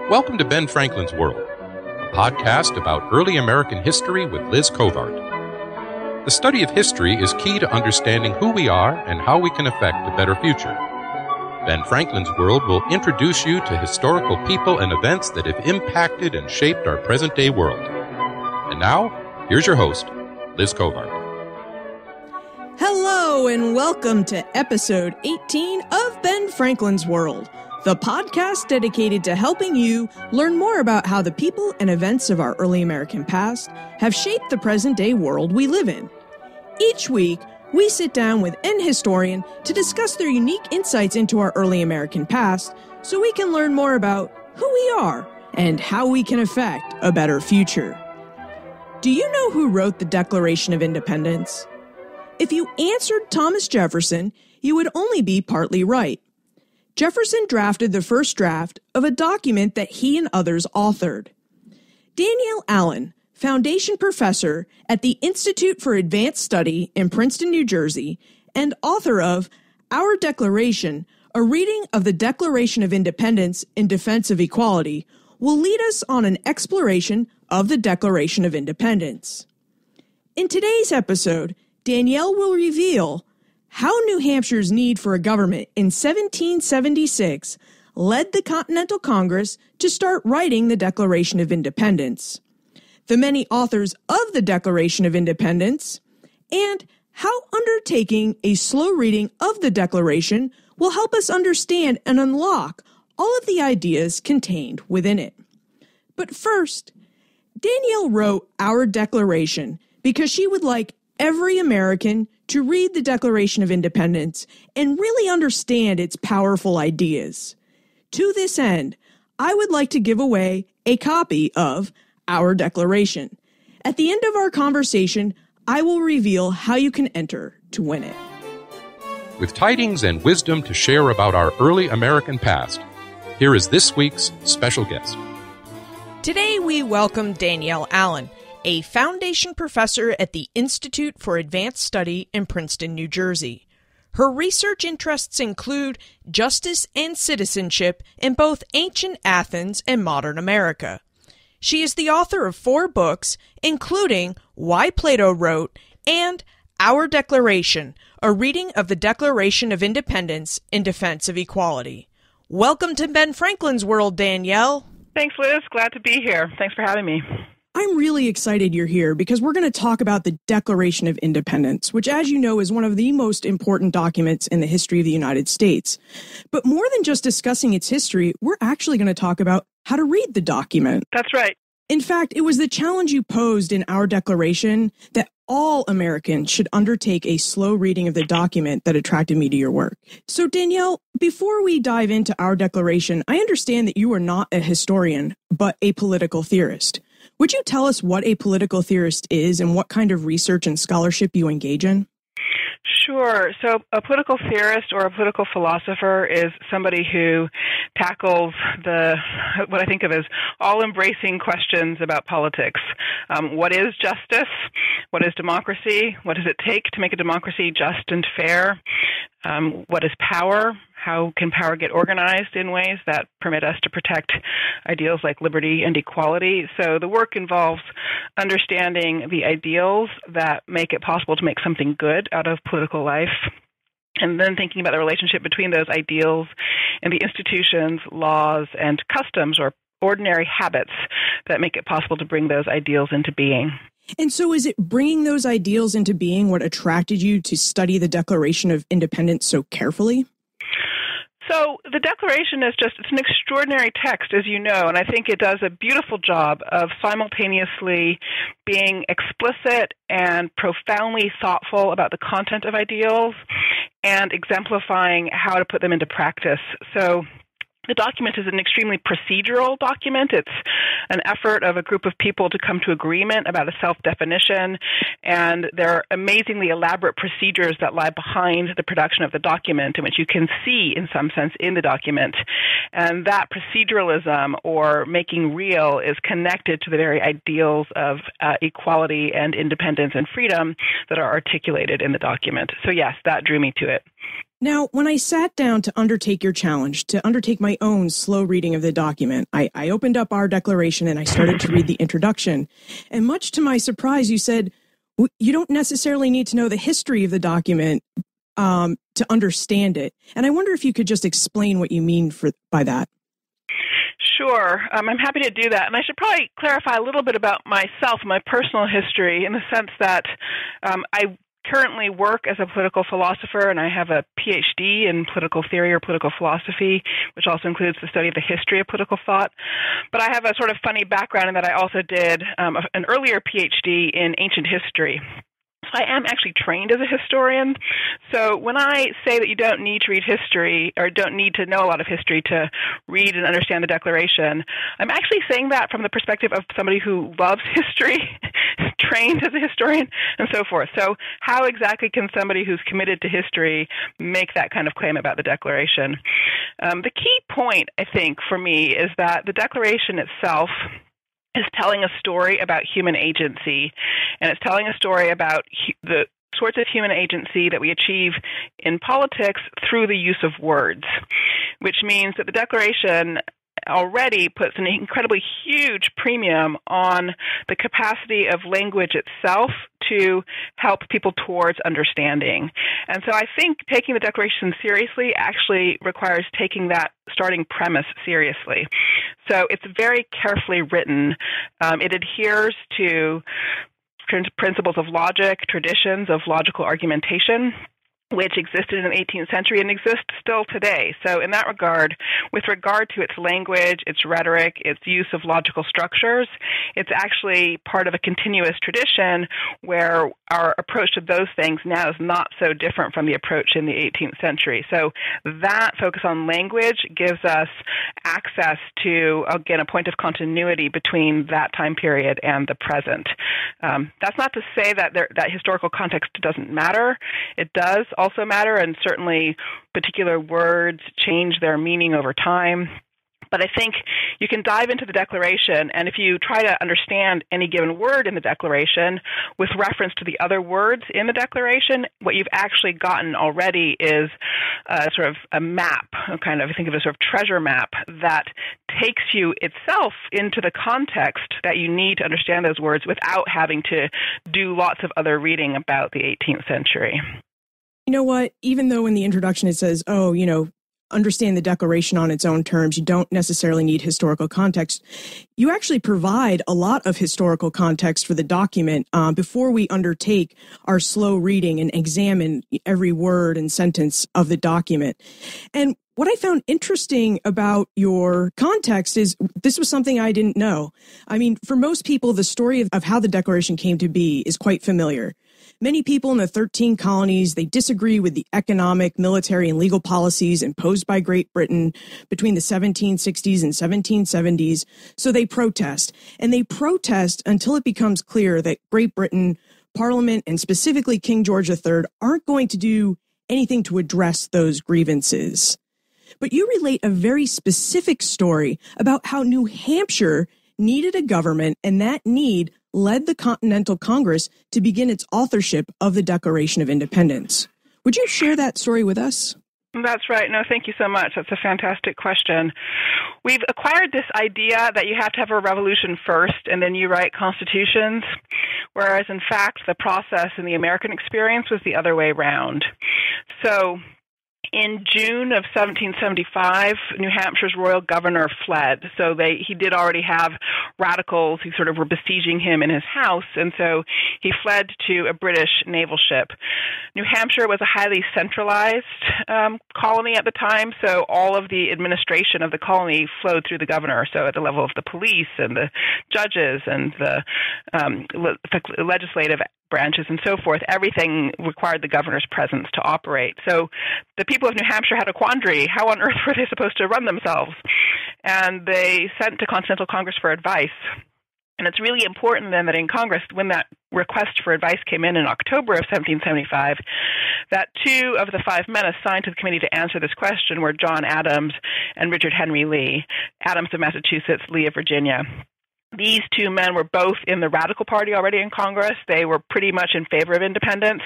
Welcome to Ben Franklin's World, a podcast about early American history with Liz Covart. The study of history is key to understanding who we are and how we can affect a better future. Ben Franklin's World will introduce you to historical people and events that have impacted and shaped our present-day world. And now, here's your host, Liz Covart. Hello and welcome to episode 18 of Ben Franklin's World, the podcast dedicated to helping you learn more about how the people and events of our early American past have shaped the present-day world we live in. Each week, we sit down with an historian to discuss their unique insights into our early American past so we can learn more about who we are and how we can affect a better future. Do you know who wrote the Declaration of Independence? If you answered Thomas Jefferson, you would only be partly right. Jefferson drafted the first draft of a document that he and others authored. Danielle Allen, foundation professor at the Institute for Advanced Study in Princeton, New Jersey, and author of Our Declaration, a reading of the Declaration of Independence in Defense of Equality, will lead us on an exploration of the Declaration of Independence. In today's episode, Danielle will reveal how New Hampshire's need for a government in 1776 led the Continental Congress to start writing the Declaration of Independence, the many authors of the Declaration of Independence, and how undertaking a slow reading of the Declaration will help us understand and unlock all of the ideas contained within it. But first, Danielle wrote Our Declaration because she would like every American to read the Declaration of Independence and really understand its powerful ideas. To this end, I would like to give away a copy of Our Declaration. At the end of our conversation, I will reveal how you can enter to win it. With tidings and wisdom to share about our early American past, here is this week's special guest. Today we welcome Danielle Allen, a foundation professor at the Institute for Advanced Study in Princeton, New Jersey. Her research interests include justice and citizenship in both ancient Athens and modern America. She is the author of 4 books, including Why Plato Wrote and Our Declaration, a reading of the Declaration of Independence in Defense of Equality. Welcome to Ben Franklin's World, Danielle. Thanks, Liz. Glad to be here. Thanks for having me. I'm really excited you're here because we're going to talk about the Declaration of Independence, which, as you know, is one of the most important documents in the history of the United States. But more than just discussing its history, we're actually going to talk about how to read the document. That's right. In fact, it was the challenge you posed in Our Declaration that all Americans should undertake a slow reading of the document that attracted me to your work. So, Danielle, before we dive into Our Declaration, I understand that you are not a historian, but a political theorist. Would you tell us what a political theorist is and what kind of research and scholarship you engage in? Sure. So a political theorist or a political philosopher is somebody who tackles what I think of as all-embracing questions about politics. What is justice? What is democracy? What does it take to make a democracy just and fair? What is power? How can power get organized in ways that permit us to protect ideals like liberty and equality? So the work involves understanding the ideals that make it possible to make something good out of political life, and then thinking about the relationship between those ideals and the institutions, laws, and customs or ordinary habits that make it possible to bring those ideals into being. And so is it bringing those ideals into being what attracted you to study the Declaration of Independence so carefully? So the Declaration is it's an extraordinary text, as you know, and I think it does a beautiful job of simultaneously being explicit and profoundly thoughtful about the content of ideals and exemplifying how to put them into practice. So the document is an extremely procedural document. It's an effort of a group of people to come to agreement about a self-definition, and there are amazingly elaborate procedures that lie behind the production of the document, and which you can see, in some sense, in the document. And that proceduralism or making real is connected to the very ideals of equality and independence and freedom that are articulated in the document. So yes, that drew me to it. Now, when I sat down to undertake your challenge, to undertake my own slow reading of the document, I opened up our declaration and I started to read the introduction. And much to my surprise, you said, you don't necessarily need to know the history of the document to understand it. And I wonder if you could just explain what you mean by that. Sure. I'm happy to do that. And I should probably clarify a little bit about myself, my personal history, in the sense that I currently work as a political philosopher, and I have a PhD in political theory or political philosophy, which also includes the study of the history of political thought. But I have a sort of funny background in that I also did an earlier PhD in ancient history. So I am actually trained as a historian. So when I say that you don't need to read history or don't need to know a lot of history to read and understand the Declaration, I'm actually saying that from the perspective of somebody who loves history, trained as a historian, and so forth. So how exactly can somebody who's committed to history make that kind of claim about the Declaration? The key point, I think, for me is that the Declaration itself is telling a story about human agency, and it's telling a story about the sorts of human agency that we achieve in politics through the use of words, which means that the Declaration already puts an incredibly huge premium on the capacity of language itself to help people towards understanding. And so I think taking the Declaration seriously actually requires taking that starting premise seriously. So it's very carefully written. It adheres to principles of logic, traditions of logical argumentation, which existed in the 18th century and exists still today. So in that regard, with regard to its language, its rhetoric, its use of logical structures, it's actually part of a continuous tradition where our approach to those things now is not so different from the approach in the 18th century. So that focus on language gives us access to, again, a point of continuity between that time period and the present. That's not to say that that historical context doesn't matter. It does also matter, and certainly particular words change their meaning over time. But I think you can dive into the Declaration, and if you try to understand any given word in the Declaration with reference to the other words in the Declaration, what you've actually gotten already is sort of a map, kind of, I think of a sort of treasure map that takes you itself into the context that you need to understand those words without having to do lots of other reading about the 18th century. You know what? Even though in the introduction it says, understand the Declaration on its own terms, you don't necessarily need historical context, you actually provide a lot of historical context for the document before we undertake our slow reading and examine every word and sentence of the document. And what I found interesting about your context is this was something I didn't know. I mean, for most people, the story of how the Declaration came to be is quite familiar. Many people in the 13 colonies, they disagree with the economic, military, and legal policies imposed by Great Britain between the 1760s and 1770s, so they protest. And they protest until it becomes clear that Great Britain, Parliament, and specifically King George III aren't going to do anything to address those grievances. But you relate a very specific story about how New Hampshire needed a government, and that need led the Continental Congress to begin its authorship of the Declaration of Independence. Would you share that story with us? That's right. No, thank you so much. That's a fantastic question. We've acquired this idea that you have to have a revolution first and then you write constitutions, whereas in fact the process in the American experience was the other way around. So in June of 1775, New Hampshire's royal governor fled. So he did already have radicals who sort of were besieging him in his house, and so he fled to a British naval ship. New Hampshire was a highly centralized colony at the time, so all of the administration of the colony flowed through the governor, so at the level of the police and the judges and the legislative branches and so forth, everything required the governor's presence to operate. So the people of New Hampshire had a quandary. How on earth were they supposed to run themselves? And they sent to Continental Congress for advice. And it's really important then that in Congress, when that request for advice came in October of 1775, that 2 of the 5 men assigned to the committee to answer this question were John Adams and Richard Henry Lee, Adams of Massachusetts, Lee of Virginia. These 2 men were both in the Radical Party already in Congress. They were pretty much in favor of independence,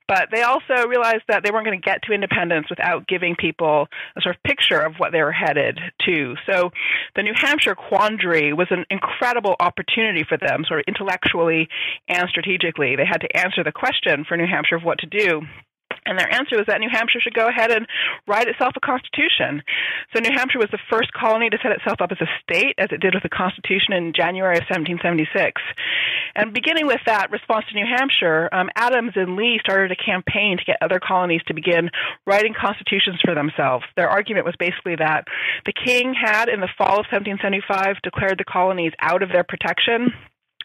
but they also realized that they weren't going to get to independence without giving people a sort of picture of what they were headed to. So the New Hampshire quandary was an incredible opportunity for them, sort of intellectually and strategically. They had to answer the question for New Hampshire of what to do. And their answer was that New Hampshire should go ahead and write itself a constitution. So New Hampshire was the first colony to set itself up as a state, as it did with the Constitution in January of 1776. And beginning with that response to New Hampshire, Adams and Lee started a campaign to get other colonies to begin writing constitutions for themselves. Their argument was basically that the king had, in the fall of 1775, declared the colonies out of their protection.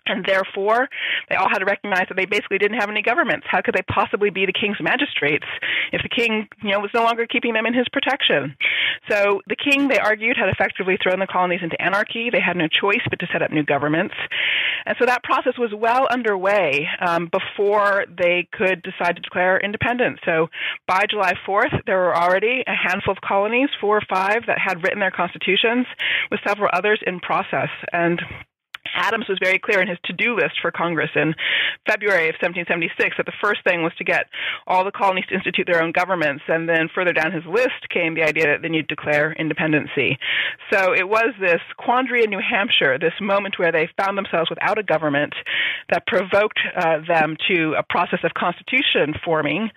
And therefore, they all had to recognize that they basically didn't have any governments. How could they possibly be the king's magistrates if the king, was no longer keeping them in his protection? So the king, they argued, had effectively thrown the colonies into anarchy. They had no choice but to set up new governments. And so that process was well underway before they could decide to declare independence. So by July 4th, there were already a handful of colonies, 4 or 5, that had written their constitutions, with several others in process. And Adams was very clear in his to-do list for Congress in February of 1776 that the first thing was to get all the colonies to institute their own governments, and then further down his list came the idea that they need to declare independency. So it was this quandary in New Hampshire, this moment where they found themselves without a government, that provoked them to a process of constitution forming,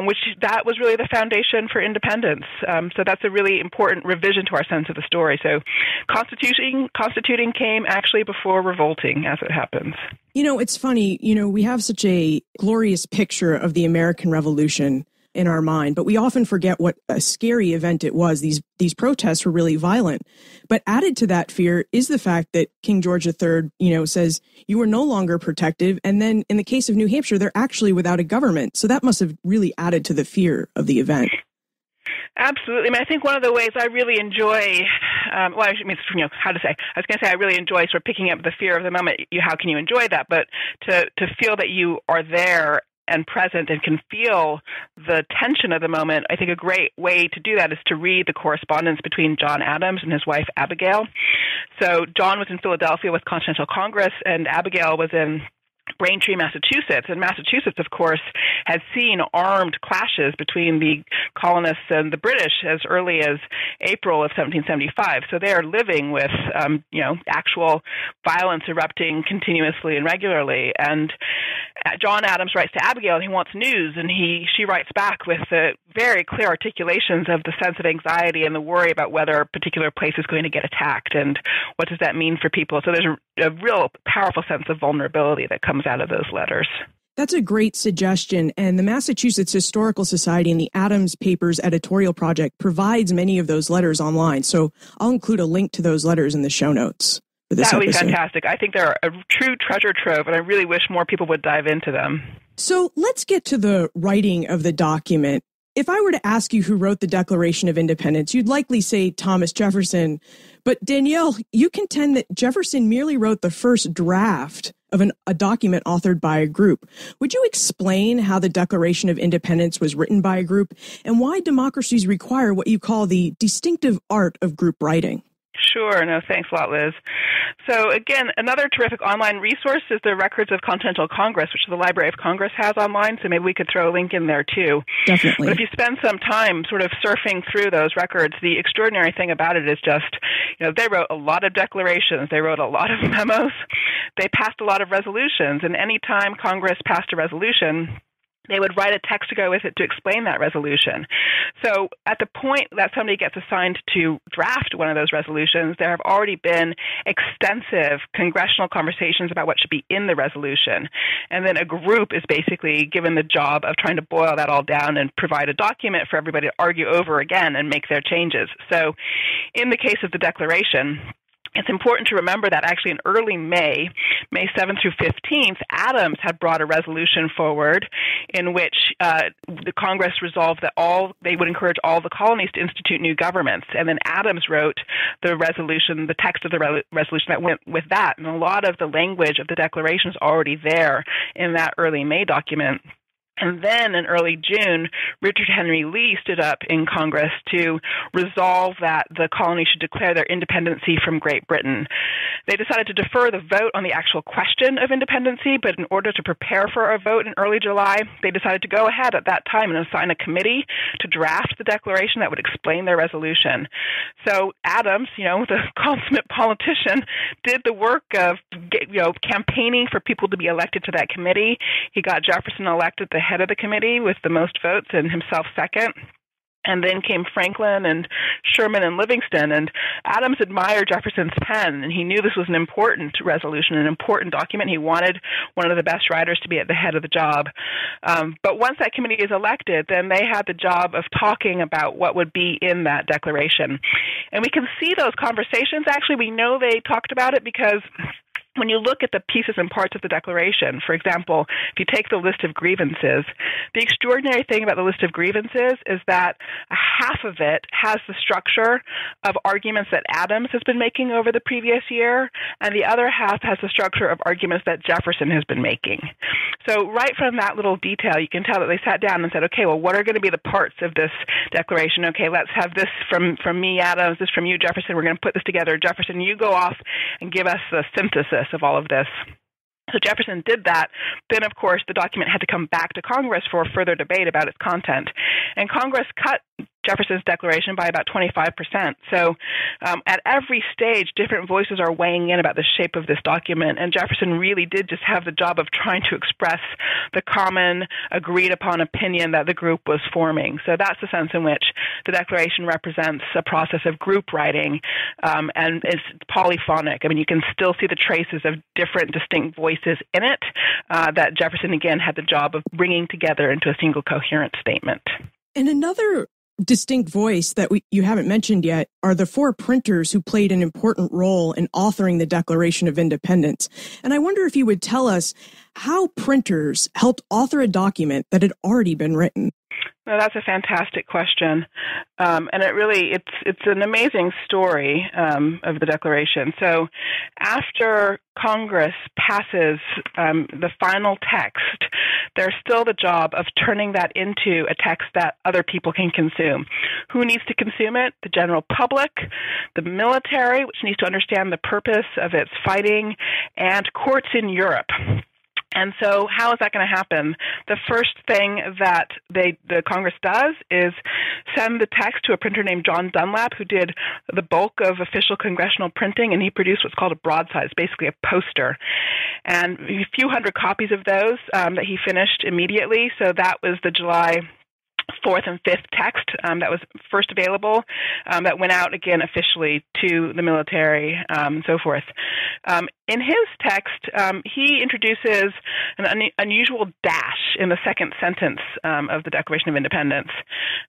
which that was really the foundation for independence. So that's a really important revision to our sense of the story. So constituting came actually before revolting, as it happens. It's funny, we have such a glorious picture of the American Revolution in our mind, but we often forget what a scary event it was. These protests were really violent. But added to that fear is the fact that King George III, says you are no longer protective. And then in the case of New Hampshire, they're actually without a government. So that must have really added to the fear of the event. Absolutely. I think one of the ways I really enjoy, I was going to say I really enjoy sort of picking up the fear of the moment. How can you enjoy that? But to feel that you are there and present and can feel the tension of the moment, I think a great way to do that is to read the correspondence between John Adams and his wife Abigail. So John was in Philadelphia with Continental Congress, and Abigail was in Braintree, Massachusetts. And Massachusetts, of course, had seen armed clashes between the colonists and the British as early as April of 1775. So they are living with, actual violence erupting continuously and regularly. And John Adams writes to Abigail, and he wants news, and she writes back with very clear articulations of the sense of anxiety and the worry about whether a particular place is going to get attacked, and what does that mean for people. So there's a real powerful sense of vulnerability that comes out of those letters. That's a great suggestion, and the Massachusetts Historical Society and the Adams Papers editorial project provides many of those letters online, so I'll include a link to those letters in the show notes for this episode. That would be fantastic. I think they're a true treasure trove, and I really wish more people would dive into them. So let's get to the writing of the document. If I were to ask you who wrote the Declaration of Independence, you'd likely say Thomas Jefferson. But Danielle, you contend that Jefferson merely wrote the first draft of a document authored by a group. Would you explain how the Declaration of Independence was written by a group and why democracies require what you call the distinctive art of group writing? Sure. No, thanks a lot, Liz. So again, another terrific online resource is the Records of Continental Congress, which the Library of Congress has online, so maybe we could throw a link in there too. Definitely. But if you spend some time sort of surfing through those records, the extraordinary thing about it is just, they wrote a lot of declarations, they wrote a lot of memos, they passed a lot of resolutions, and any time Congress passed a resolution, they would write a text to go with it to explain that resolution. So at the point that somebody gets assigned to draft one of those resolutions, there have already been extensive congressional conversations about what should be in the resolution. And then a group is basically given the job of trying to boil that all down and provide a document for everybody to argue over again and make their changes. So in the case of the Declaration, It's important to remember that actually in early May 7th through 15th, Adams had brought a resolution forward in which the Congress resolved that they would encourage all the colonies to institute new governments. And then Adams wrote the resolution, the text of the resolution that went with that. And a lot of the language of the Declaration is already there in that early May document. And then in early June, Richard Henry Lee stood up in Congress to resolve that the colonies should declare their independency from Great Britain. They decided to defer the vote on the actual question of independency, but in order to prepare for a vote in early July, they decided to go ahead at that time and assign a committee to draft the declaration that would explain their resolution. So Adams, the consummate politician, did the work of campaigning for people to be elected to that committee. He got Jefferson elected the head of the committee with the most votes and himself second. And then came Franklin and Sherman and Livingston. And Adams admired Jefferson's pen, and he knew this was an important resolution, an important document. He wanted one of the best writers to be at the head of the job. But once that committee is elected, then they had the job of talking about what would be in that declaration. And we can see those conversations. Actually, we know they talked about it because when you look at the pieces and parts of the Declaration, for example, if you take the list of grievances, the extraordinary thing about the list of grievances is that half of it has the structure of arguments that Adams has been making over the previous year, and the other half has the structure of arguments that Jefferson has been making. So right from that little detail, you can tell that they sat down and said, okay, well, what are going to be the parts of this declaration? Okay, let's have this from me, Adams, this from you, Jefferson. We're going to put this together. Jefferson, you go off and give us the synthesis of all of this. So Jefferson did that. Then, of course, the document had to come back to Congress for further debate about its content. And Congress cut Jefferson's declaration by about 25%. So at every stage, different voices are weighing in about the shape of this document. And Jefferson really did just have the job of trying to express the common, agreed-upon opinion that the group was forming. So that's the sense in which the Declaration represents a process of group writing, and it's polyphonic. I mean, you can still see the traces of different distinct voices in it that Jefferson, again, had the job of bringing together into a single coherent statement. And another distinct voice that you haven't mentioned yet are the four printers who played an important role in authoring the Declaration of Independence. And I wonder if you would tell us how printers helped author a document that had already been written. No, that's a fantastic question, and it's an amazing story of the Declaration. So, after Congress passes the final text, there's still the job of turning that into a text that other people can consume. Who needs to consume it? The general public, the military, which needs to understand the purpose of its fighting, and courts in Europe. And so how is that going to happen? The first thing that the Congress does is send the text to a printer named John Dunlap, who did the bulk of official congressional printing, and he produced what's called a broadside, it's basically a poster. And a few hundred copies of those that he finished immediately. So that was the July 4th and 5th text that was first available, that went out again officially to the military, and so forth. In his text, he introduces an unusual dash in the second sentence of the Declaration of Independence.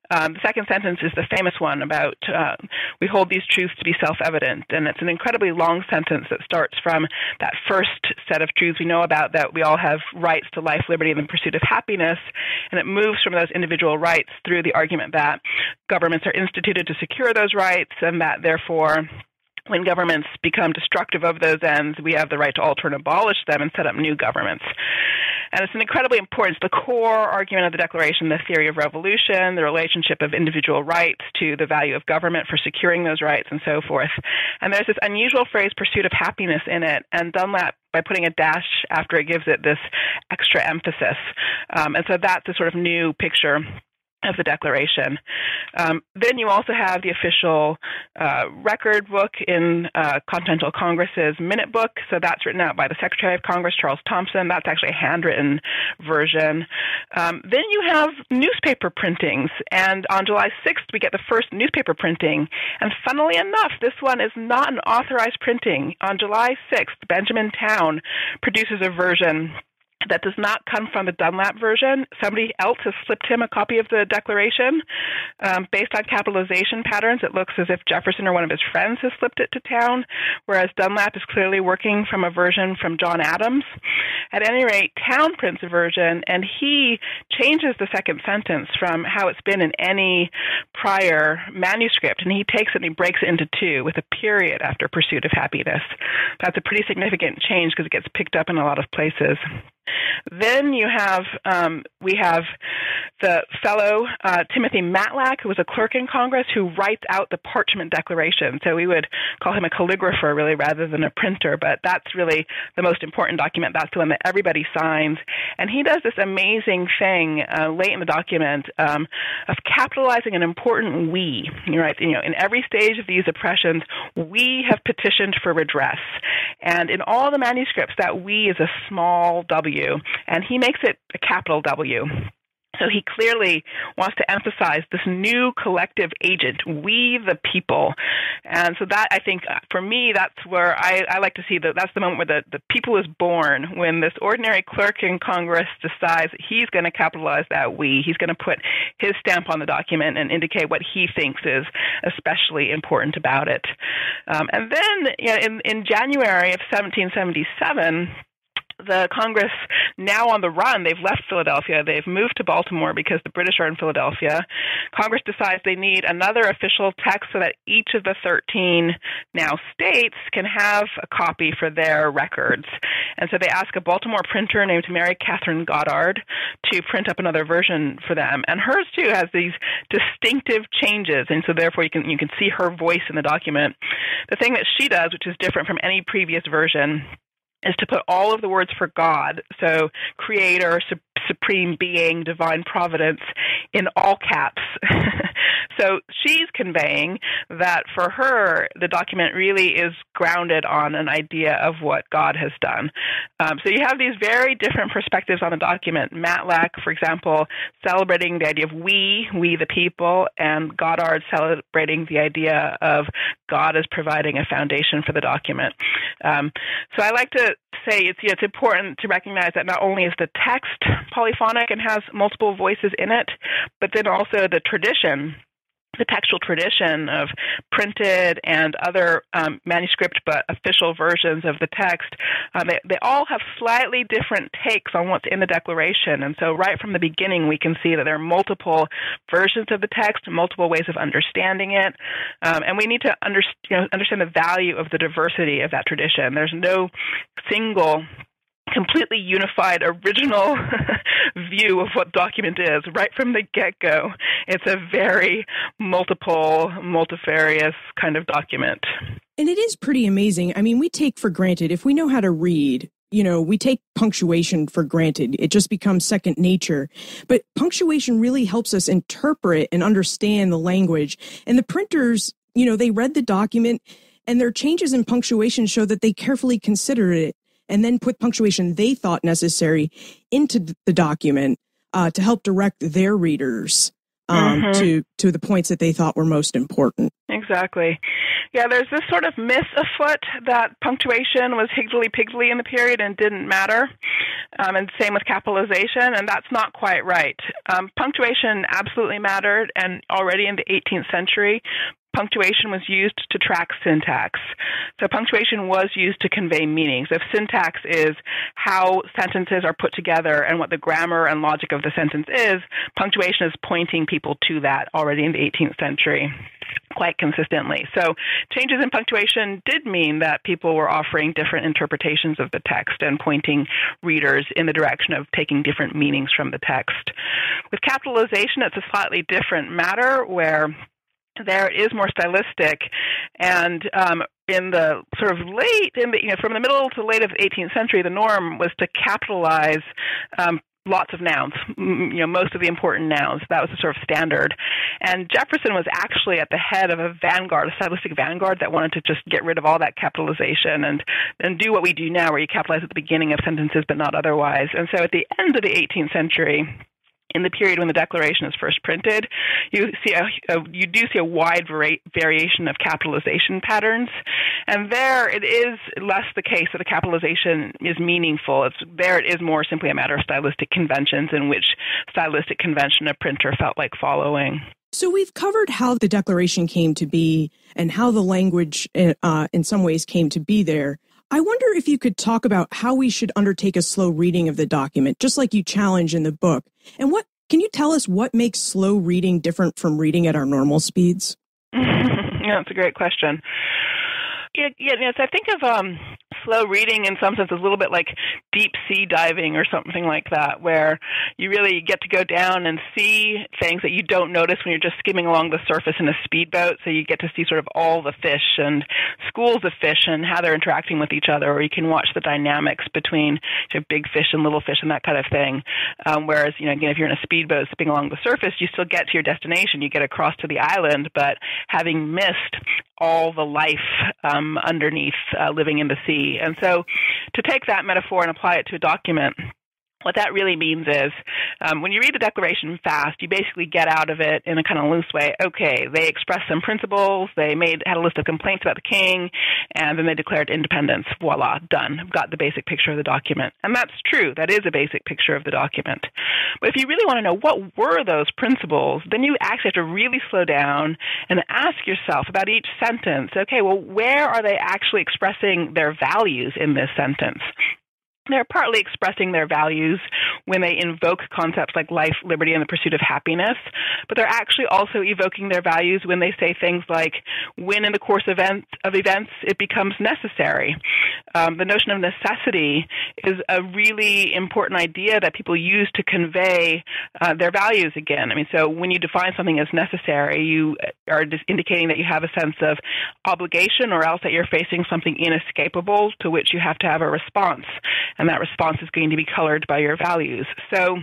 The second sentence is the famous one about, we hold these truths to be self-evident, and it's an incredibly long sentence that starts from that first set of truths we know about, that we all have rights to life, liberty, and the pursuit of happiness, and it moves from those individual rights through the argument that governments are instituted to secure those rights, and that therefore when governments become destructive of those ends, we have the right to alter and abolish them and set up new governments. And it's an incredibly important, it's the core argument of the Declaration, the theory of revolution, the relationship of individual rights to the value of government for securing those rights, and so forth. And there's this unusual phrase, pursuit of happiness, in it, and Dunlap, by putting a dash after it, gives it this extra emphasis. And so that's a sort of new picture of the Declaration. Then you also have the official record book in Continental Congress's minute book. So that's written out by the Secretary of Congress, Charles Thompson. That's actually a handwritten version. Then you have newspaper printings. And on July 6th, we get the first newspaper printing. And funnily enough, this one is not an authorized printing. On July 6th, Benjamin Town produces a version that does not come from the Dunlap version. Somebody else has slipped him a copy of the Declaration. Based on capitalization patterns, it looks as if Jefferson or one of his friends has slipped it to town, whereas Dunlap is clearly working from a version from John Adams. At any rate, Town prints a version, and he changes the second sentence from how it's been in any prior manuscript, and he takes it and he breaks it into two with a period after pursuit of happiness. That's a pretty significant change because it gets picked up in a lot of places. Then we have the fellow Timothy Matlack, who was a clerk in Congress, who writes out the parchment declaration. So we would call him a calligrapher, really, rather than a printer. But that's really the most important document. That's the one that everybody signs. And he does this amazing thing late in the document of capitalizing an important "we." Right? In every stage of these oppressions, we have petitioned for redress. And in all the manuscripts, that "we" is a small W. And he makes it a capital W. So he clearly wants to emphasize this new collective agent, we the people. And so that, I think, for me, that's where I like to see that's the moment where the people is born, when this ordinary clerk in Congress decides he's going to capitalize that we. He's going to put his stamp on the document and indicate what he thinks is especially important about it. And then in January of 1777, the Congress, now on the run, they've left Philadelphia. They've moved to Baltimore because the British are in Philadelphia. Congress decides they need another official text so that each of the 13 now states can have a copy for their records. And so they ask a Baltimore printer named Mary Catherine Goddard to print up another version for them. And hers, too, has these distinctive changes, and so therefore you can see her voice in the document. The thing that she does, which is different from any previous version, is to put all of the words for God, so creator, supreme being, divine providence, in all caps. So she's conveying that for her, the document really is grounded on an idea of what God has done. So you have these very different perspectives on the document. Matlack, for example, celebrating the idea of we the people, and Goddard celebrating the idea of God as providing a foundation for the document. So I like to say it's important to recognize that not only is the text polyphonic and has multiple voices in it, but then also the tradition, the textual tradition of printed and other manuscript but official versions of the text, they all have slightly different takes on what's in the Declaration. And so right from the beginning, we can see that there are multiple versions of the text, multiple ways of understanding it. And we need to understand the value of the diversity of that tradition. There's no single completely unified original view of what document is right from the get-go. It's a very multifarious kind of document. And it is pretty amazing. I mean, we take for granted, if we know how to read, we take punctuation for granted. It just becomes second nature. But punctuation really helps us interpret and understand the language. And the printers, they read the document, and their changes in punctuation show that they carefully considered it and then put punctuation they thought necessary into the document to help direct their readers to the points that they thought were most important. Exactly. Yeah, there's this sort of myth afoot that punctuation was higgledy-piggledy in the period and didn't matter, and same with capitalization, and that's not quite right. Punctuation absolutely mattered, and already in the 18th century, punctuation was used to track syntax. So punctuation was used to convey meanings. If syntax is how sentences are put together and what the grammar and logic of the sentence is, punctuation is pointing people to that already in the 18th century quite consistently. So changes in punctuation did mean that people were offering different interpretations of the text and pointing readers in the direction of taking different meanings from the text. With capitalization, it's a slightly different matter where there is more stylistic, and in the sort of from the middle to late of the 18th century, the norm was to capitalize lots of nouns, most of the important nouns. That was the sort of standard. And Jefferson was actually at the head of a vanguard, a stylistic vanguard that wanted to just get rid of all that capitalization and do what we do now, where you capitalize at the beginning of sentences but not otherwise. And so at the end of the 18th century, in the period when the Declaration is first printed, you do see a wide variation of capitalization patterns. And there it is less the case that the capitalization is meaningful. It is more simply a matter of stylistic conventions and which stylistic convention a printer felt like following. So we've covered how the Declaration came to be and how the language in some ways came to be there. I wonder if you could talk about how we should undertake a slow reading of the document, just like you challenge in the book. And can you tell us what makes slow reading different from reading at our normal speeds? Yeah, that's a great question. Yes, I think of slow reading in some sense as a little bit like deep sea diving or something like that, where you really get to go down and see things that you don't notice when you're just skimming along the surface in a speedboat. So you get to see sort of all the fish and schools of fish and how they're interacting with each other, or you can watch the dynamics between big fish and little fish and that kind of thing. Whereas, again, if you're in a speedboat skimming along the surface, you still get to your destination. You get across to the island, but having missed all the life underneath living in the sea. And so to take that metaphor and apply it to a document, what that really means is when you read the Declaration fast, you basically get out of it in a kind of loose way. Okay, they expressed some principles, they had a list of complaints about the king, and then they declared independence. Voila, done. Got the basic picture of the document. And that's true. That is a basic picture of the document. But if you really want to know what were those principles, then you actually have to really slow down and ask yourself about each sentence. Okay, well, where are they actually expressing their values in this sentence? They're partly expressing their values when they invoke concepts like life, liberty, and the pursuit of happiness, but they're actually also evoking their values when they say things like, when in the course of events it becomes necessary. The notion of necessity is a really important idea that people use to convey their values again. So when you define something as necessary, you are just indicating that you have a sense of obligation, or else that you're facing something inescapable to which you have to have a response. And that response is going to be colored by your values. So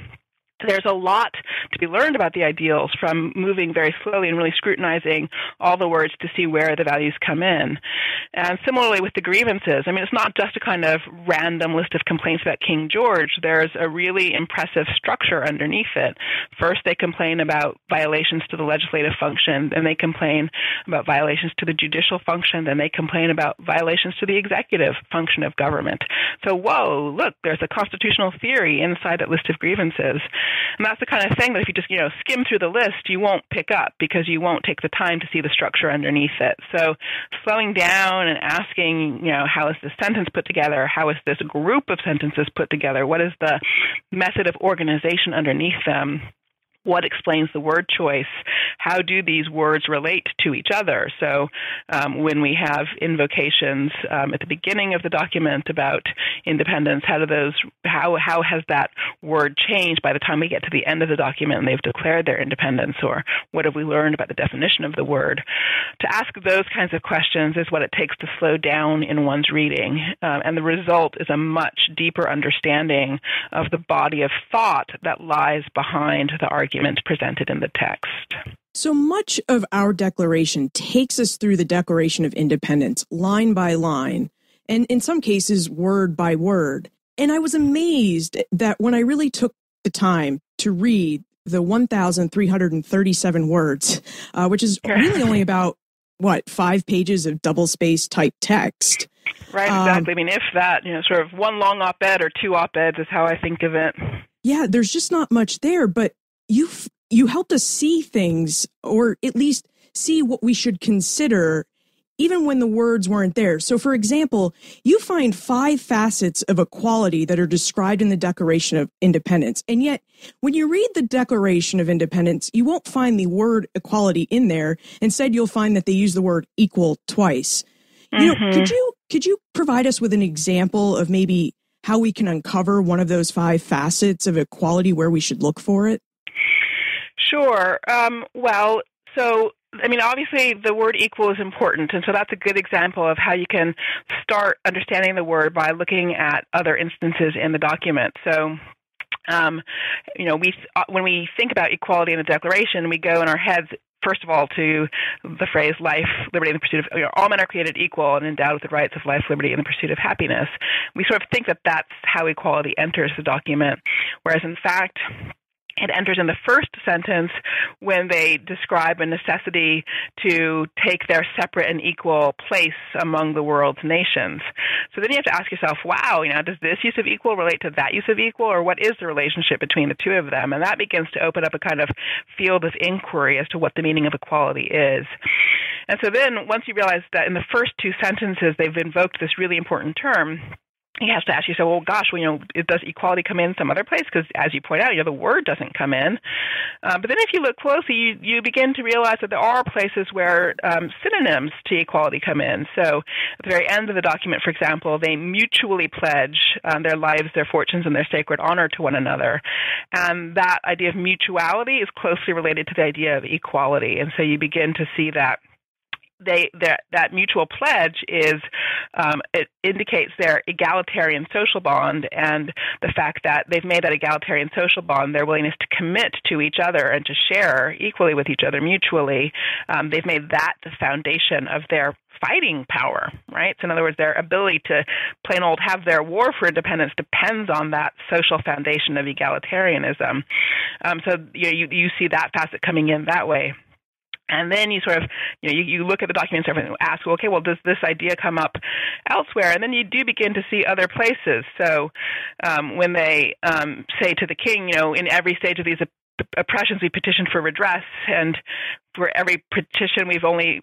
there's a lot to be learned about the ideals from moving very slowly and really scrutinizing all the words to see where the values come in. And similarly with the grievances, it's not just a kind of random list of complaints about King George. There's a really impressive structure underneath it. First, they complain about violations to the legislative function, then they complain about violations to the judicial function, then they complain about violations to the executive function of government. So, whoa, look, there's a constitutional theory inside that list of grievances. And that's the kind of thing that if you just, skim through the list, you won't pick up because you won't take the time to see the structure underneath it. So slowing down and asking, how is this sentence put together? How is this group of sentences put together? What is the method of organization underneath them? What explains the word choice? How do these words relate to each other? So when we have invocations at the beginning of the document about independence, how has that word changed by the time we get to the end of the document and they've declared their independence? Or what have we learned about the definition of the word? To ask those kinds of questions is what it takes to slow down in one's reading. And the result is a much deeper understanding of the body of thought that lies behind the argument presented in the text. So much of our Declaration takes us through the Declaration of Independence, line by line, and in some cases, word by word. And I was amazed that when I really took the time to read the 1,337 words, which is really only about, 5 pages of double-spaced type text. Right, exactly. If that, sort of one long op-ed or 2 op-eds is how I think of it. Yeah, there's just not much there, but you helped us see things, or at least see what we should consider, even when the words weren't there. So, for example, you find 5 facets of equality that are described in the Declaration of Independence. And yet, when you read the Declaration of Independence, you won't find the word equality in there. Instead, you'll find that they use the word equal twice. Could you provide us with an example of maybe how we can uncover one of those 5 facets of equality where we should look for it? Sure. Obviously the word equal is important, and so that's a good example of how you can start understanding the word by looking at other instances in the document. So, when we think about equality in the Declaration, we go in our heads, first of all, to the phrase life, liberty, and the pursuit of, all men are created equal and endowed with the rights of life, liberty, and the pursuit of happiness. We sort of think that that's how equality enters the document, whereas in fact, It enters in the first sentence when they describe a necessity to take their separate and equal place among the world's nations. So then you have to ask yourself, wow, does this use of equal relate to that use of equal, or what is the relationship between the two of them? And that begins to open up a kind of field of inquiry as to what the meaning of equality is. And so then once you realize that in the first two sentences they've invoked this really important term, you have to ask yourself, well, gosh, does equality come in some other place? Because as you point out, the word doesn't come in. But then if you look closely, you begin to realize that there are places where synonyms to equality come in. So at the very end of the document, for example, they mutually pledge their lives, their fortunes, and their sacred honor to one another. And that idea of mutuality is closely related to the idea of equality. And so you begin to see that that mutual pledge it indicates their egalitarian social bond, and the fact that they've made that egalitarian social bond, their willingness to commit to each other and to share equally with each other mutually, they've made that the foundation of their fighting power, right? So in other words, their ability to plain old have their war for independence depends on that social foundation of egalitarianism. So you see that facet coming in that way. And then you sort of, you look at the document and ask, well, okay, well, does this idea come up elsewhere? And then you do begin to see other places. So when they say to the king, in every stage of these oppressions, we petitioned for redress, and for every petition, we've only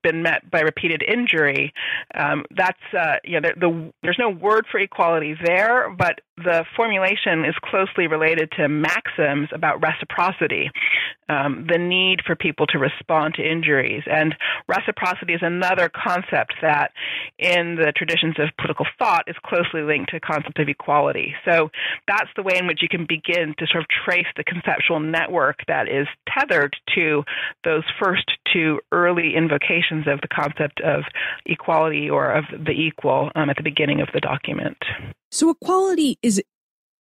been met by repeated injury. There's no word for equality there, but the formulation is closely related to maxims about reciprocity, the need for people to respond to injuries. And reciprocity is another concept that in the traditions of political thought is closely linked to the concept of equality. So that's the way in which you can begin to sort of trace the conceptual network that is tethered to those first two early invocations of the concept of equality or of the equal at the beginning of the document. So equality is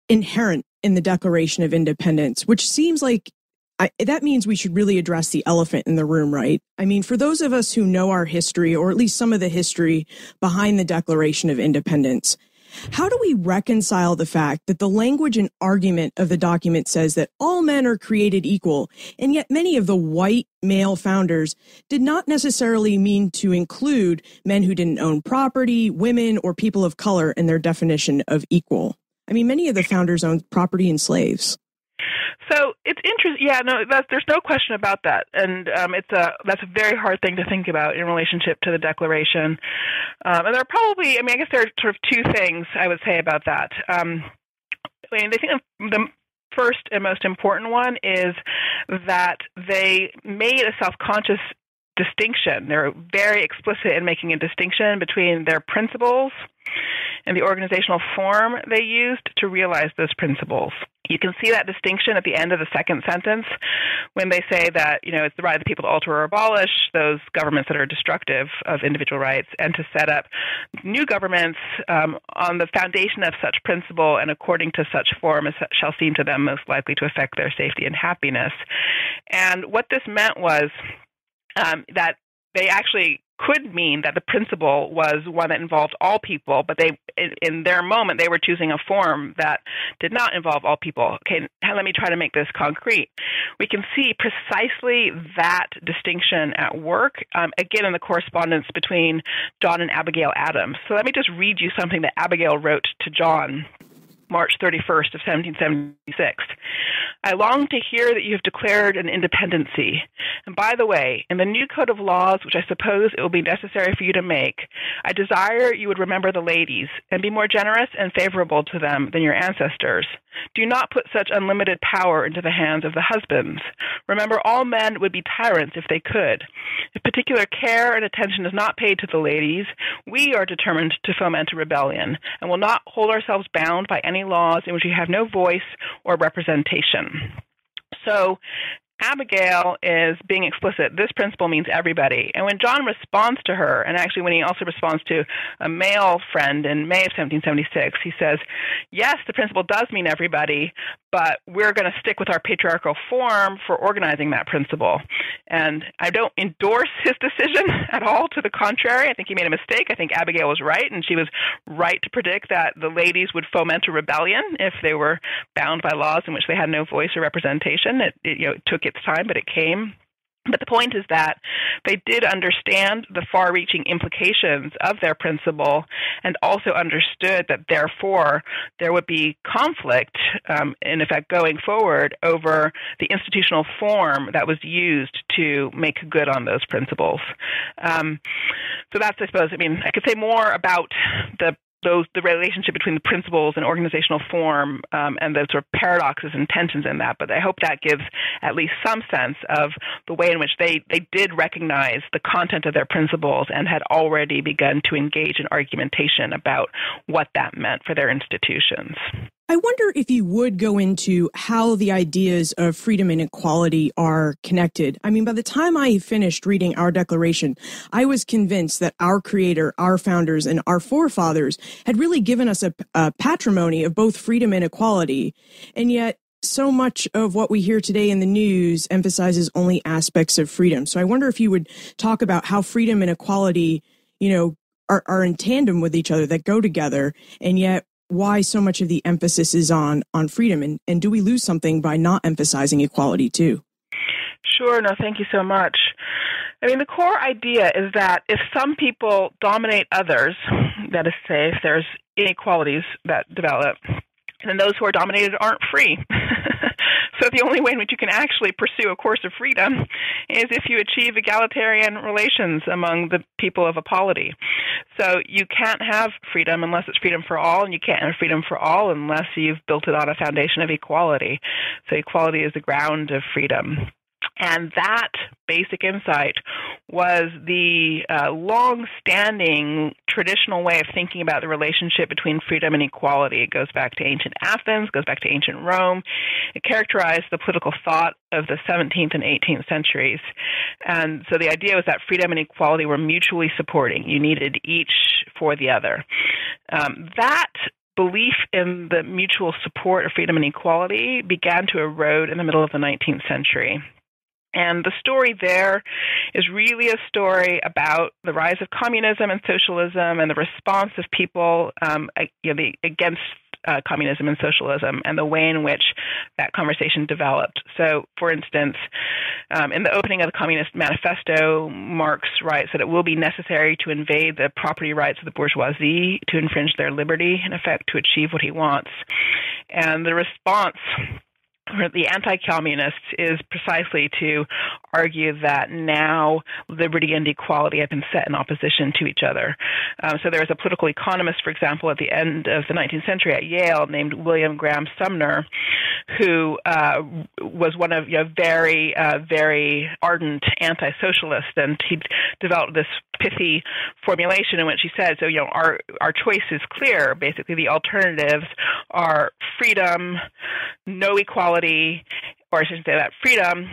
inherent in the Declaration of Independence, which seems like that means we should really address the elephant in the room, right? I mean, for those of us who know our history, or at least some of the history behind the Declaration of Independence, how do we reconcile the fact that the language and argument of the document says that all men are created equal, and yet many of the white male founders did not necessarily mean to include men who didn't own property, women, or people of color in their definition of equal? I mean, many of the founders owned property and slaves. So it's interesting. Yeah, no, there's no question about that, and that's a very hard thing to think about in relationship to the Declaration. And there are probably, I guess there are sort of two things I would say about that. I think the first and most important one is that they made a self-conscious distinction. They're very explicit in making a distinction between their principles and the organizational form they used to realize those principles. You can see that distinction at the end of the second sentence when they say that, it's the right of the people to alter or abolish those governments that are destructive of individual rights, and to set up new governments on the foundation of such principle and according to such form as shall seem to them most likely to affect their safety and happiness. And what this meant was that they actually could mean that the principle was one that involved all people, but they, in their moment, they were choosing a form that did not involve all people. Okay, let me try to make this concrete. We can see precisely that distinction at work, again, in the correspondence between John and Abigail Adams. So let me just read you something that Abigail wrote to John, March 31st of 1776. I long to hear that you have declared an independency. And by the way, in the new code of laws, which I suppose it will be necessary for you to make, I desire you would remember the ladies and be more generous and favorable to them than your ancestors. Do not put such unlimited power into the hands of the husbands. Remember, all men would be tyrants if they could. If particular care and attention is not paid to the ladies, we are determined to foment a rebellion and will not hold ourselves bound by any laws in which we have no voice or representation. So Abigail is being explicit. This principle means everybody. And when John responds to her, and actually when he also responds to a male friend in May of 1776, he says, yes, the principle does mean everybody, but we're going to stick with our patriarchal form for organizing that principle. And I don't endorse his decision at all. To the contrary, I think he made a mistake. I think Abigail was right, and she was right to predict that the ladies would foment a rebellion if they were bound by laws in which they had no voice or representation. It took its time, but it came. But the point is that they did understand the far-reaching implications of their principle and also understood that, therefore, there would be conflict, in effect, going forward over the institutional form that was used to make good on those principles. So that's, I suppose, I could say more about the relationship between the principles and organizational form and the sort of paradoxes and tensions in that. But I hope that gives at least some sense of the way in which they did recognize the content of their principles and had already begun to engage in argumentation about what that meant for their institutions. I wonder if you would go into how the ideas of freedom and equality are connected. I mean, by the time I finished reading our Declaration, I was convinced that our creator, our founders, and our forefathers had really given us a patrimony of both freedom and equality. And yet, so much of what we hear today in the news emphasizes only aspects of freedom. So I wonder if you would talk about how freedom and equality, are in tandem with each other, that go together, and yet why so much of the emphasis is on freedom, and do we lose something by not emphasizing equality too? Sure. No, thank you so much. The core idea is that if some people dominate others, that is to say, if there's inequalities that develop, then those who are dominated aren't free. So the only way in which you can actually pursue a course of freedom is if you achieve egalitarian relations among the people of a polity. So you can't have freedom unless it's freedom for all, and you can't have freedom for all unless you've built it on a foundation of equality. So equality is the ground of freedom. And that basic insight was the long-standing traditional way of thinking about the relationship between freedom and equality. It goes back to ancient Athens, goes back to ancient Rome. It characterized the political thought of the 17th and 18th centuries. And so the idea was that freedom and equality were mutually supporting. You needed each for the other. That belief in the mutual support of freedom and equality began to erode in the middle of the 19th century. And the story there is really a story about the rise of communism and socialism and the response of people against communism and socialism and the way in which that conversation developed. So, for instance, in the opening of the Communist Manifesto, Marx writes that it will be necessary to invade the property rights of the bourgeoisie, to infringe their liberty, in effect, to achieve what he wants. And the response for the anti-communists is precisely to argue that now liberty and equality have been set in opposition to each other. So there was a political economist, for example, at the end of the 19th century at Yale named William Graham Sumner, who was one of very, very ardent anti-socialists, and he developed this pithy formulation in which he said, so, our choice is clear. Basically, the alternatives are freedom, no equality, or I shouldn't say that, freedom,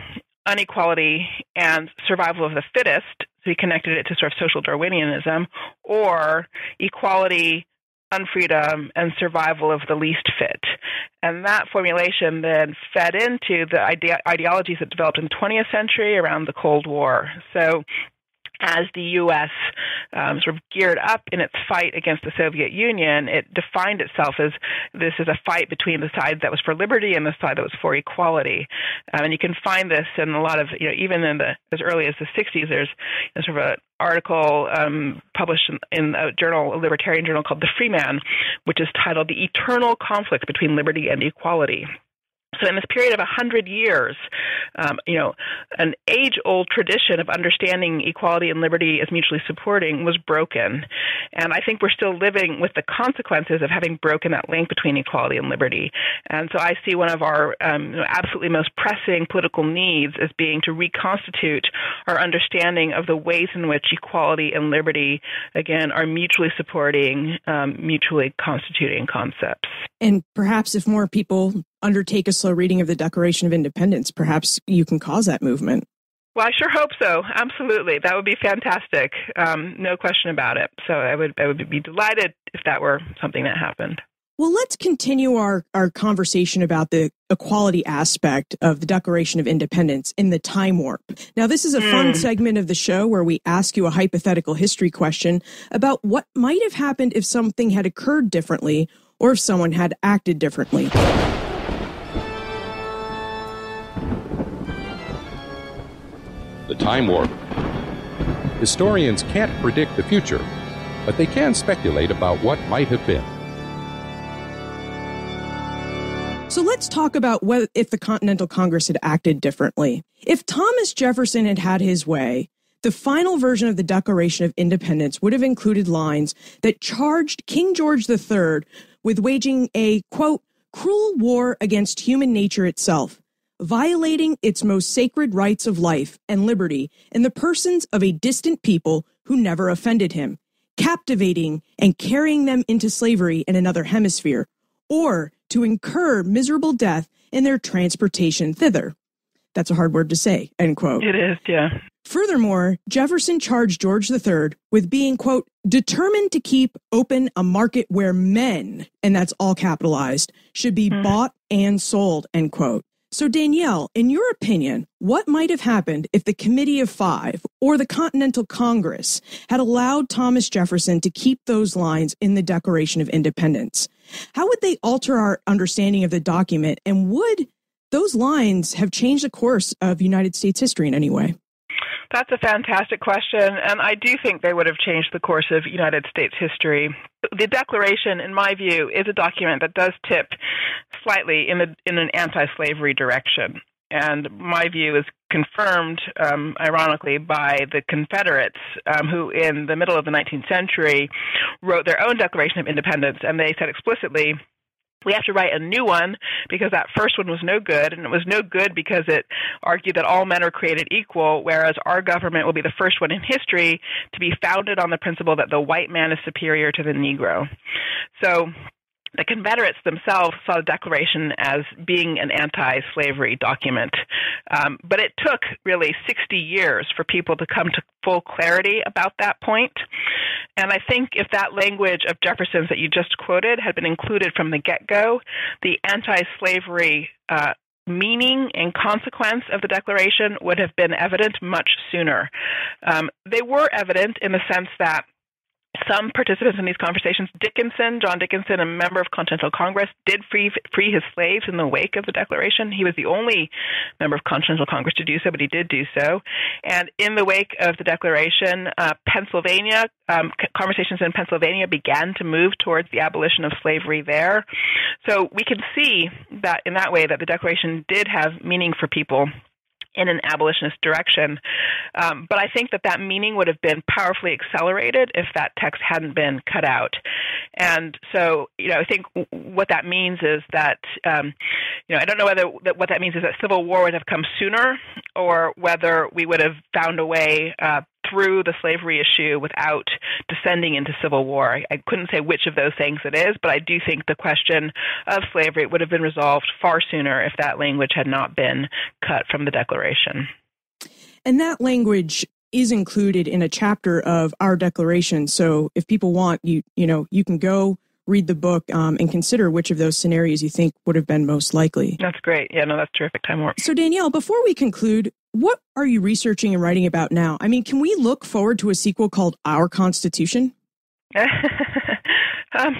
inequality, and survival of the fittest. So he connected it to sort of social Darwinianism, or equality, unfreedom, and survival of the least fit. And that formulation then fed into the ideologies that developed in the 20th century around the Cold War. So as the U.S. Sort of geared up in its fight against the Soviet Union, it defined itself as this is a fight between the side that was for liberty and the side that was for equality. And you can find this in a lot of, even in as early as the 60s, there's sort of an article published in a libertarian journal called The Freeman, which is titled The Eternal Conflict Between Liberty and Equality. So in this period of 100 years, an age-old tradition of understanding equality and liberty as mutually supporting was broken. And I think we're still living with the consequences of having broken that link between equality and liberty. And so I see one of our absolutely most pressing political needs as being to reconstitute our understanding of the ways in which equality and liberty, again, are mutually supporting, mutually constituting concepts. And perhaps if more people undertake a slow reading of the Declaration of Independence, perhaps you can cause that movement. Well, I sure hope so. Absolutely. That would be fantastic. No question about it. So I would be delighted if that were something that happened. Well, let's continue our conversation about the equality aspect of the Declaration of Independence in the time warp. Now, this is a fun segment of the show where we ask you a hypothetical history question about what might have happened if something had occurred differently or if someone had acted differently. The time warp. Historians can't predict the future, but they can speculate about what might have been. So let's talk about if the Continental Congress had acted differently. If Thomas Jefferson had had his way, the final version of the Declaration of Independence would have included lines that charged King George III with waging a, quote, cruel war against human nature itself, violating its most sacred rights of life and liberty in the persons of a distant people who never offended him, captivating and carrying them into slavery in another hemisphere, or to incur miserable death in their transportation thither. That's a hard word to say, end quote. It is, yeah. Furthermore, Jefferson charged George III with being, quote, determined to keep open a market where men, and that's all capitalized, should be bought and sold, end quote. So, Danielle, in your opinion, what might have happened if the Committee of Five or the Continental Congress had allowed Thomas Jefferson to keep those lines in the Declaration of Independence? How would they alter our understanding of the document, and would those lines have changed the course of United States history in any way? That's a fantastic question, and I do think they would have changed the course of United States history. The Declaration, in my view, is a document that does tip slightly in an anti-slavery direction. And my view is confirmed, ironically, by the Confederates, who in the middle of the 19th century wrote their own Declaration of Independence, and they said explicitly, we have to write a new one because that first one was no good, and it was no good because it argued that all men are created equal, whereas our government will be the first one in history to be founded on the principle that the white man is superior to the Negro. So the Confederates themselves saw the Declaration as being an anti-slavery document. But it took really 60 years for people to come to full clarity about that point. And I think if that language of Jefferson's that you just quoted had been included from the get-go, the anti-slavery meaning and consequence of the Declaration would have been evident much sooner. They were evident in the sense that some participants in these conversations, John Dickinson, a member of Continental Congress, did free his slaves in the wake of the Declaration. He was the only member of Continental Congress to do so, but he did do so. And in the wake of the Declaration, Pennsylvania, conversations in Pennsylvania began to move towards the abolition of slavery there. So we can see that in that way that the Declaration did have meaning for people in an abolitionist direction. But I think that meaning would have been powerfully accelerated if that text hadn't been cut out. And so, I think what that means is that, I don't know what that means is that civil war would have come sooner, or whether we would have found a way through the slavery issue without descending into civil war. I couldn't say which of those things it is, but I do think the question of slavery would have been resolved far sooner if that language had not been cut from the Declaration. And that language is included in a chapter of our Declaration. So if people want, you can go read the book and consider which of those scenarios you think would have been most likely. That's great. Yeah, no, that's terrific. Time warp. So Danielle, before we conclude, what are you researching and writing about now? I mean, can we look forward to a sequel called Our Constitution? I'm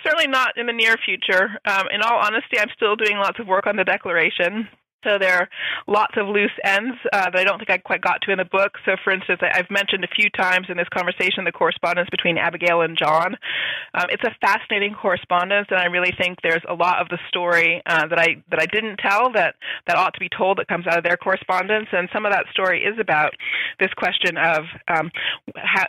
certainly not in the near future. In all honesty, I'm still doing lots of work on the Declaration. So there are lots of loose ends that I don't think I quite got to in the book. So, for instance, I've mentioned a few times in this conversation the correspondence between Abigail and John. It's a fascinating correspondence, and I really think there's a lot of the story that I didn't tell that ought to be told that comes out of their correspondence. And some of that story is about this question of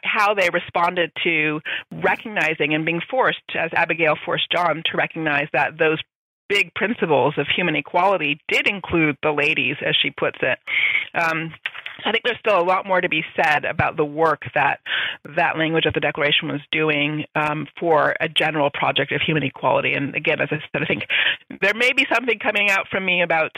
how they responded to recognizing and being forced, as Abigail forced John to recognize that those big principles of human equality did include the ladies, as she puts it. I think there's still a lot more to be said about the work that language of the Declaration was doing for a general project of human equality. And again, as I said, I think there may be something coming out from me about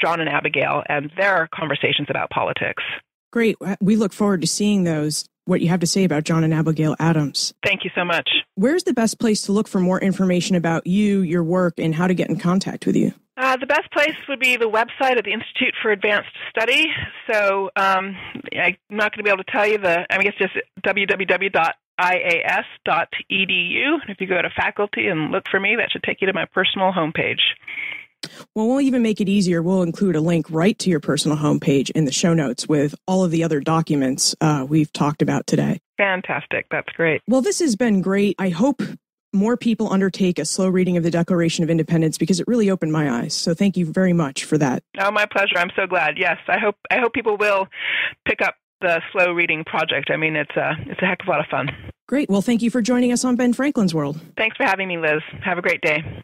John and Abigail and their conversations about politics. Great. We look forward to seeing those, what you have to say about John and Abigail Adams. Thank you so much. Where's the best place to look for more information about you, your work, and how to get in contact with you? The best place would be the website of the Institute for Advanced Study. So I'm not going to be able to tell you it's just www.ias.edu. If you go to faculty and look for me, that should take you to my personal homepage. Well, we'll even make it easier. We'll include a link right to your personal homepage in the show notes with all of the other documents we've talked about today. Fantastic. That's great. Well, this has been great. I hope more people undertake a slow reading of the Declaration of Independence because it really opened my eyes. So thank you very much for that. Oh, my pleasure. I'm so glad. Yes, I hope people will pick up the slow reading project. I mean, it's a heck of a lot of fun. Great. Well, thank you for joining us on Ben Franklin's World. Thanks for having me, Liz. Have a great day.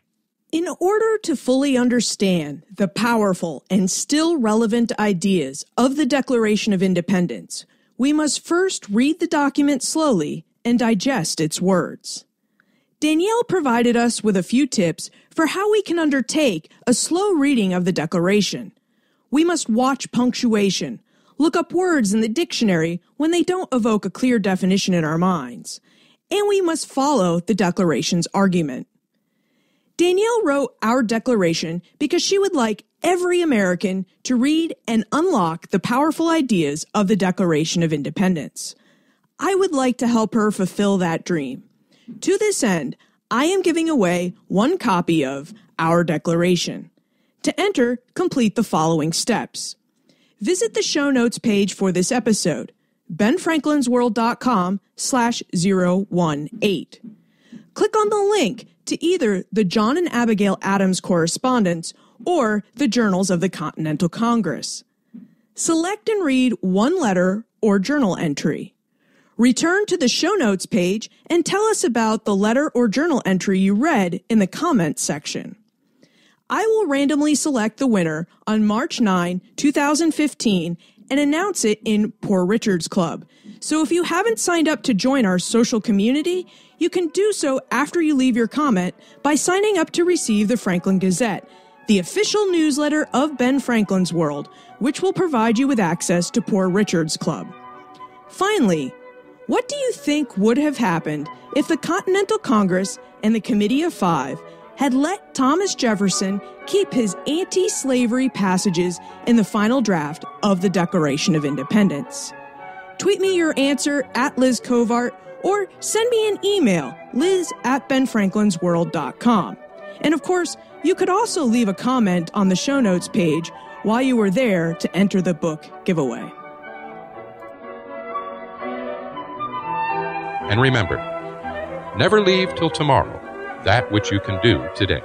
In order to fully understand the powerful and still relevant ideas of the Declaration of Independence, we must first read the document slowly and digest its words. Danielle provided us with a few tips for how we can undertake a slow reading of the Declaration. We must watch punctuation, look up words in the dictionary when they don't evoke a clear definition in our minds, and we must follow the Declaration's argument. Danielle wrote our Declaration because she would like every American to read and unlock the powerful ideas of the Declaration of Independence. I would like to help her fulfill that dream. To this end, I am giving away one copy of Our Declaration. To enter, complete the following steps. Visit the show notes page for this episode, benfranklinsworld.com/018. Click on the link to either the John and Abigail Adams correspondence or the Journals of the Continental Congress. Select and read one letter or journal entry. Return to the show notes page and tell us about the letter or journal entry you read in the comments section. I will randomly select the winner on March 9, 2015 and announce it in Poor Richard's Club. So if you haven't signed up to join our social community, you can do so after you leave your comment by signing up to receive the Franklin Gazette, the official newsletter of Ben Franklin's World, which will provide you with access to Poor Richard's Club. Finally, what do you think would have happened if the Continental Congress and the Committee of Five had let Thomas Jefferson keep his anti-slavery passages in the final draft of the Declaration of Independence? Tweet me your answer at Liz Covart or send me an email, liz@benfranklinsworld.com. And of course, you could also leave a comment on the show notes page while you were there to enter the book giveaway. And remember, never leave till tomorrow that which you can do today.